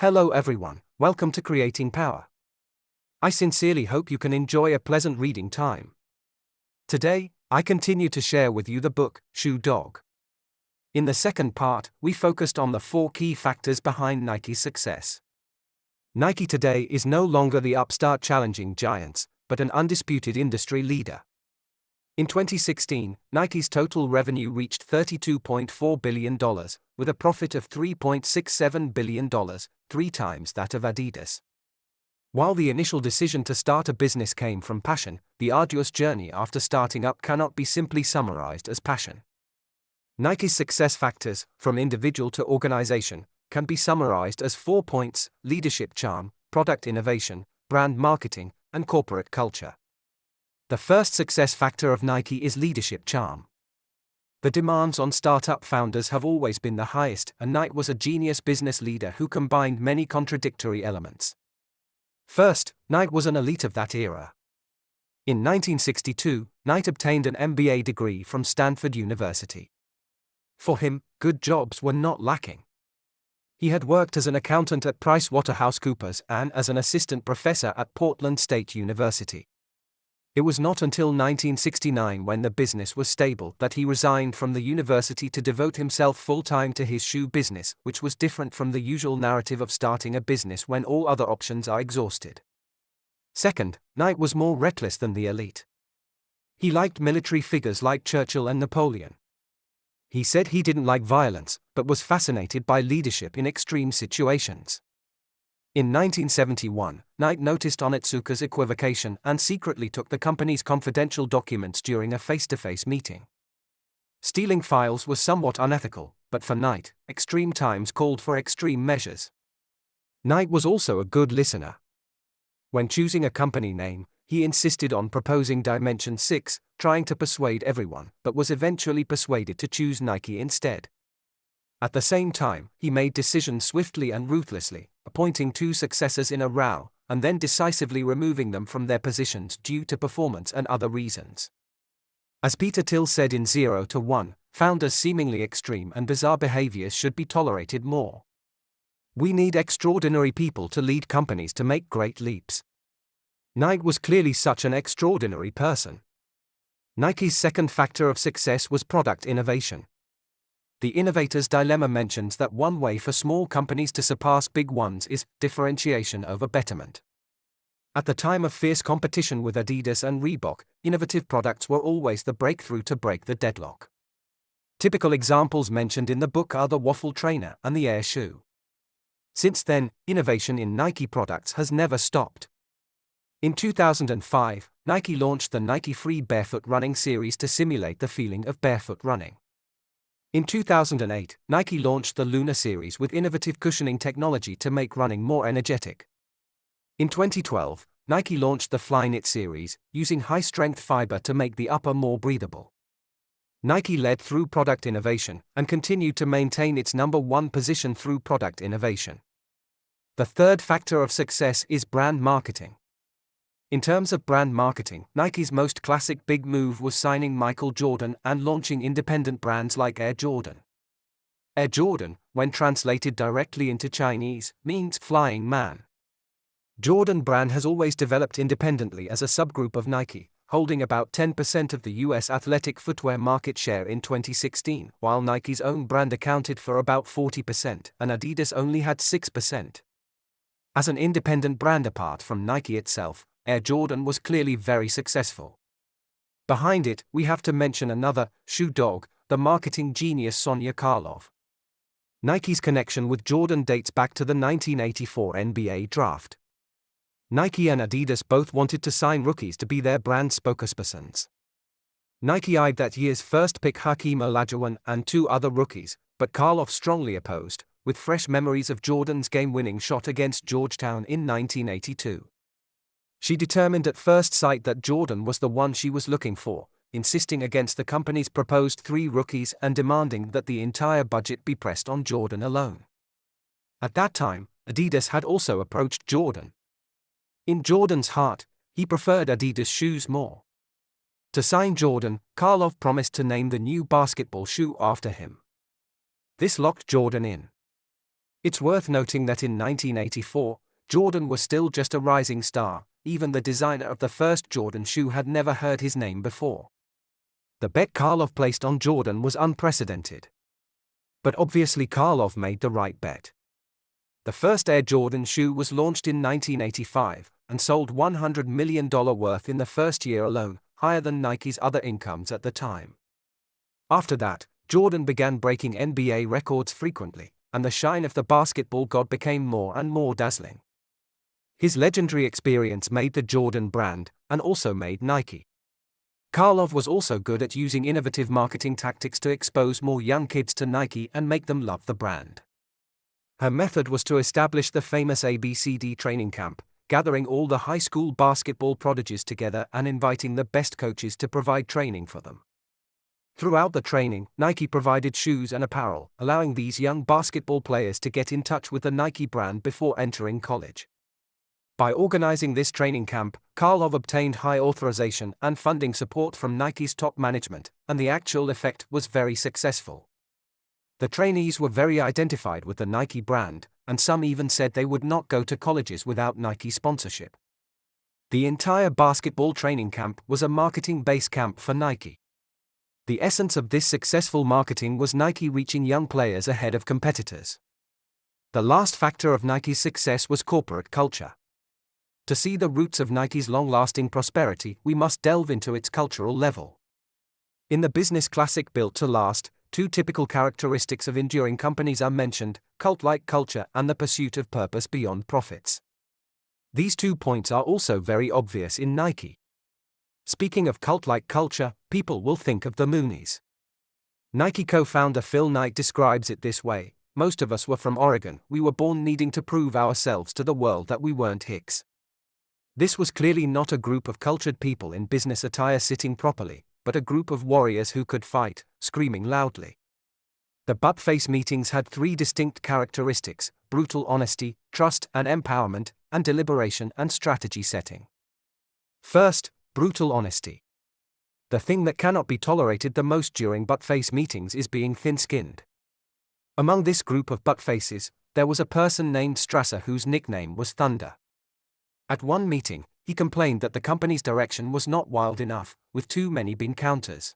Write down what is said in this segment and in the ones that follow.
Hello everyone, welcome to Creating Power. I sincerely hope you can enjoy a pleasant reading time. Today, I continue to share with you the book, Shoe Dog. In the second part, we focused on the 4 key factors behind Nike's success. Nike today is no longer the upstart challenging giants, but an undisputed industry leader. In 2016, Nike's total revenue reached $32.4 billion, with a profit of $3.67 billion, 3 times that of Adidas. While the initial decision to start a business came from passion, the arduous journey after starting up cannot be simply summarized as passion. Nike's success factors, from individual to organization, can be summarized as 4 points: leadership charm, product innovation, brand marketing, and corporate culture. The first success factor of Nike is leadership charm. The demands on startup founders have always been the highest, and Nike was a genius business leader who combined many contradictory elements. First, Nike was an elite of that era. In 1962, Nike obtained an MBA degree from Stanford University. For him, good jobs were not lacking. He had worked as an accountant at PricewaterhouseCoopers and as an assistant professor at Portland State University. It was not until 1969, when the business was stable, that he resigned from the university to devote himself full-time to his shoe business, which was different from the usual narrative of starting a business when all other options are exhausted. Second, Nike was more reckless than the elite. He liked military figures like Churchill and Napoleon. He said he didn't like violence, but was fascinated by leadership in extreme situations. In 1971, Nike noticed Onitsuka's equivocation and secretly took the company's confidential documents during a face-to-face meeting. Stealing files was somewhat unethical, but for Nike, extreme times called for extreme measures. Nike was also a good listener. When choosing a company name, he insisted on proposing Dimension 6, trying to persuade everyone, but was eventually persuaded to choose Nike instead. At the same time, he made decisions swiftly and ruthlessly, appointing 2 successors in a row, and then decisively removing them from their positions due to performance and other reasons. As Peter Thiel said in 0 to 1, founders' seemingly extreme and bizarre behaviors should be tolerated more. We need extraordinary people to lead companies to make great leaps. Nike was clearly such an extraordinary person. Nike's second factor of success was product innovation. The Innovator's Dilemma mentions that one way for small companies to surpass big ones is differentiation over betterment. At the time of fierce competition with Adidas and Reebok, innovative products were always the breakthrough to break the deadlock. Typical examples mentioned in the book are the waffle trainer and the Air shoe. Since then, innovation in Nike products has never stopped. In 2005, Nike launched the Nike Free Barefoot Running series to simulate the feeling of barefoot running. In 2008, Nike launched the Lunar series with innovative cushioning technology to make running more energetic. In 2012, Nike launched the Flyknit series, using high-strength fiber to make the upper more breathable. Nike led through product innovation and continued to maintain its number 1 position through product innovation. The third factor of success is brand marketing. In terms of brand marketing, Nike's most classic big move was signing Michael Jordan and launching independent brands like Air Jordan. Air Jordan, when translated directly into Chinese, means flying man. Jordan brand has always developed independently as a subgroup of Nike, holding about 10% of the US athletic footwear market share in 2016, while Nike's own brand accounted for about 40% and Adidas only had 6%. As an independent brand apart from Nike itself, Air Jordan was clearly very successful. Behind it, we have to mention another shoe dog, the marketing genius Sonia Karlov. Nike's connection with Jordan dates back to the 1984 NBA draft. Nike and Adidas both wanted to sign rookies to be their brand spokespersons. Nike eyed that year's first pick Hakeem Olajuwon and 2 other rookies, but Karlov strongly opposed, with fresh memories of Jordan's game-winning shot against Georgetown in 1982. She determined at first sight that Jordan was the one she was looking for, insisting against the company's proposed 3 rookies and demanding that the entire budget be pressed on Jordan alone. At that time, Adidas had also approached Jordan. In Jordan's heart, he preferred Adidas shoes more. To sign Jordan, Karlov promised to name the new basketball shoe after him. This locked Jordan in. It's worth noting that in 1984, Jordan was still just a rising star. Even the designer of the first Jordan shoe had never heard his name before. The bet Karlov placed on Jordan was unprecedented. But obviously Karlov made the right bet. The first Air Jordan shoe was launched in 1985 and sold $100 million worth in the first year alone, higher than Nike's other incomes at the time. After that, Jordan began breaking NBA records frequently, and the shine of the basketball god became more and more dazzling. His legendary experience made the Jordan brand, and also made Nike. Karlov was also good at using innovative marketing tactics to expose more young kids to Nike and make them love the brand. Her method was to establish the famous ABCD training camp, gathering all the high school basketball prodigies together and inviting the best coaches to provide training for them. Throughout the training, Nike provided shoes and apparel, allowing these young basketball players to get in touch with the Nike brand before entering college. By organizing this training camp, Karlov obtained high authorization and funding support from Nike's top management, and the actual effect was very successful. The trainees were very identified with the Nike brand, and some even said they would not go to colleges without Nike sponsorship. The entire basketball training camp was a marketing base camp for Nike. The essence of this successful marketing was Nike reaching young players ahead of competitors. The last factor of Nike's success was corporate culture. To see the roots of Nike's long-lasting prosperity, we must delve into its cultural level. In the business classic Built to Last, two typical characteristics of enduring companies are mentioned: cult-like culture and the pursuit of purpose beyond profits. These 2 points are also very obvious in Nike. Speaking of cult-like culture, people will think of the Moonies. Nike co-founder Phil Knight describes it this way: most of us were from Oregon, we were born needing to prove ourselves to the world that we weren't hicks. This was clearly not a group of cultured people in business attire sitting properly, but a group of warriors who could fight, screaming loudly. The butt-face meetings had 3 distinct characteristics: brutal honesty, trust and empowerment, and deliberation and strategy setting. First, brutal honesty. The thing that cannot be tolerated the most during butt-face meetings is being thin-skinned. Among this group of butt-faces, there was a person named Strasser whose nickname was Thunder. At one meeting, he complained that the company's direction was not wild enough, with too many bean counters.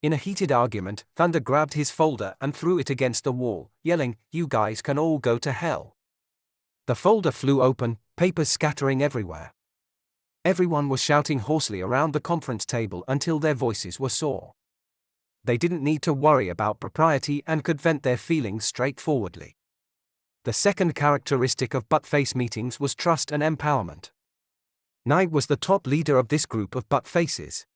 In a heated argument, Thunder grabbed his folder and threw it against the wall, yelling, "You guys can all go to hell." The folder flew open, papers scattering everywhere. Everyone was shouting hoarsely around the conference table until their voices were sore. They didn't need to worry about propriety and could vent their feelings straightforwardly. The second characteristic of butt-face meetings was trust and empowerment. Knight was the top leader of this group of butt-faces.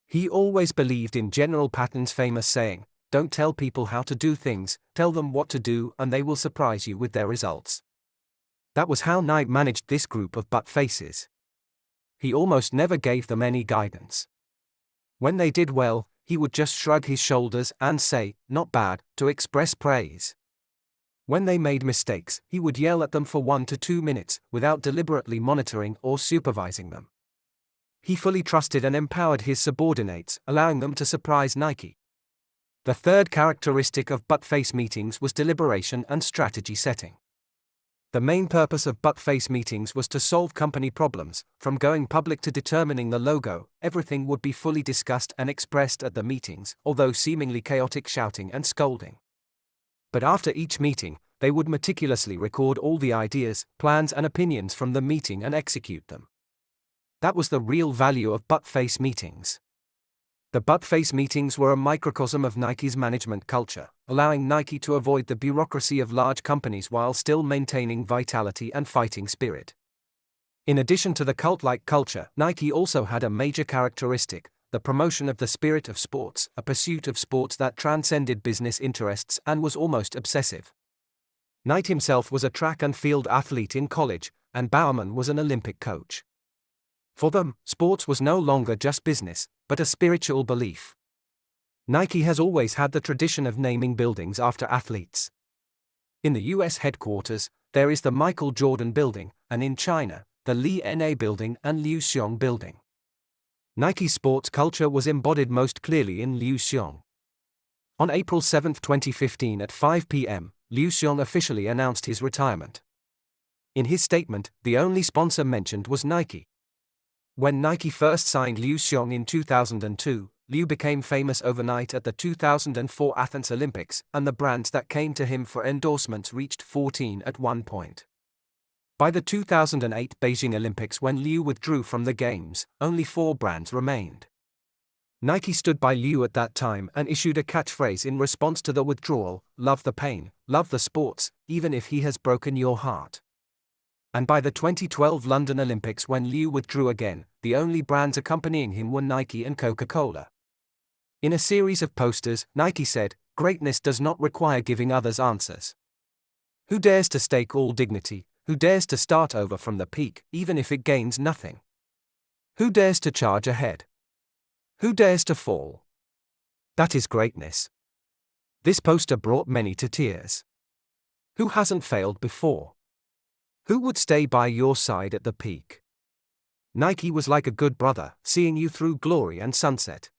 He always believed in General Patton's famous saying, "Don't tell people how to do things, tell them what to do and they will surprise you with their results." That was how Knight managed this group of butt-faces. He almost never gave them any guidance. When they did well, he would just shrug his shoulders and say, "Not bad," to express praise. When they made mistakes, he would yell at them for 1 to 2 minutes, without deliberately monitoring or supervising them. He fully trusted and empowered his subordinates, allowing them to surprise Nike. The third characteristic of butt-face meetings was deliberation and strategy setting. The main purpose of butt-face meetings was to solve company problems. From going public to determining the logo, everything would be fully discussed and expressed at the meetings, although seemingly chaotic shouting and scolding. But after each meeting, they would meticulously record all the ideas, plans and opinions from the meeting and execute them. That was the real value of butt-face meetings. The butt-face meetings were a microcosm of Nike's management culture, allowing Nike to avoid the bureaucracy of large companies while still maintaining vitality and fighting spirit. In addition to the cult-like culture, Nike also had a major characteristic: the promotion of the spirit of sports, a pursuit of sports that transcended business interests and was almost obsessive. Knight himself was a track and field athlete in college, and Bowerman was an Olympic coach. For them, sports was no longer just business, but a spiritual belief. Nike has always had the tradition of naming buildings after athletes. In the US headquarters, there is the Michael Jordan Building, and in China, the Li Na Building and Liu Xiong Building. Nike's sports culture was embodied most clearly in Liu Xiong. On April 7, 2015 at 5 p.m., Liu Xiong officially announced his retirement. In his statement, the only sponsor mentioned was Nike. When Nike first signed Liu Xiong in 2002, Liu became famous overnight at the 2004 Athens Olympics, and the brands that came to him for endorsements reached 14 at one point. By the 2008 Beijing Olympics, when Liu withdrew from the Games, only 4 brands remained. Nike stood by Liu at that time and issued a catchphrase in response to the withdrawal: "Love the pain, love the sports, even if he has broken your heart." And by the 2012 London Olympics, when Liu withdrew again, the only brands accompanying him were Nike and Coca-Cola. In a series of posters, Nike said, "Greatness does not require giving others answers. Who dares to stake all dignity? Who dares to start over from the peak, even if it gains nothing? Who dares to charge ahead? Who dares to fall? That is greatness." This poster brought many to tears. Who hasn't failed before? Who would stay by your side at the peak? Nike was like a good brother, seeing you through glory and sunset.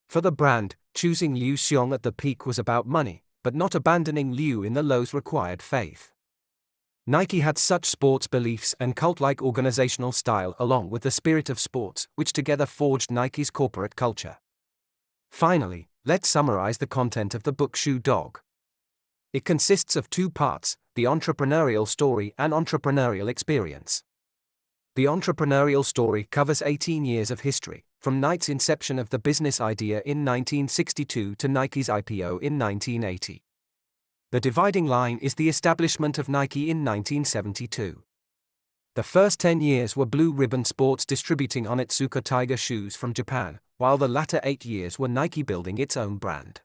For the brand, choosing Liu Xiong at the peak was about money, but not abandoning Liu in the lows required faith. Nike had such sports beliefs and cult-like organizational style, along with the spirit of sports, which together forged Nike's corporate culture. Finally, let's summarize the content of the book Shoe Dog. It consists of 2 parts: the entrepreneurial story and entrepreneurial experience. The entrepreneurial story covers 18 years of history, from Nike's inception of the business idea in 1962 to Nike's IPO in 1980. The dividing line is the establishment of Nike in 1972. The first 10 years were Blue Ribbon Sports distributing Onitsuka Tiger shoes from Japan, while the latter 8 years were Nike building its own brand.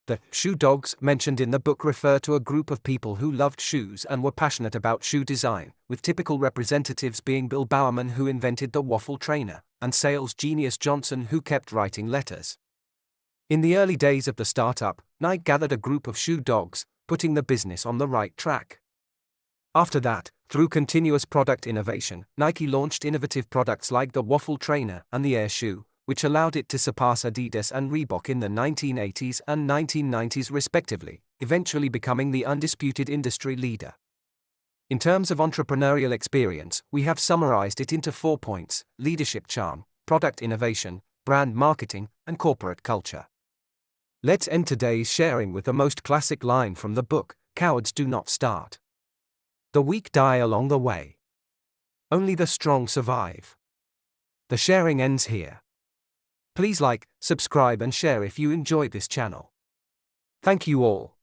The shoe dogs mentioned in the book refer to a group of people who loved shoes and were passionate about shoe design, with typical representatives being Bill Bowerman, who invented the waffle trainer, and sales genius Johnson, who kept writing letters. In the early days of the startup, Nike gathered a group of shoe dogs, putting the business on the right track. After that, through continuous product innovation, Nike launched innovative products like the waffle trainer and the Air shoe, which allowed it to surpass Adidas and Reebok in the 1980s and 1990s respectively, eventually becoming the undisputed industry leader. In terms of entrepreneurial experience, we have summarized it into 4 points: leadership charm, product innovation, brand marketing, and corporate culture. Let's end today's sharing with the most classic line from the book: "Cowards do not start. The weak die along the way. Only the strong survive." The sharing ends here. Please like, subscribe and share if you enjoyed this channel. Thank you all.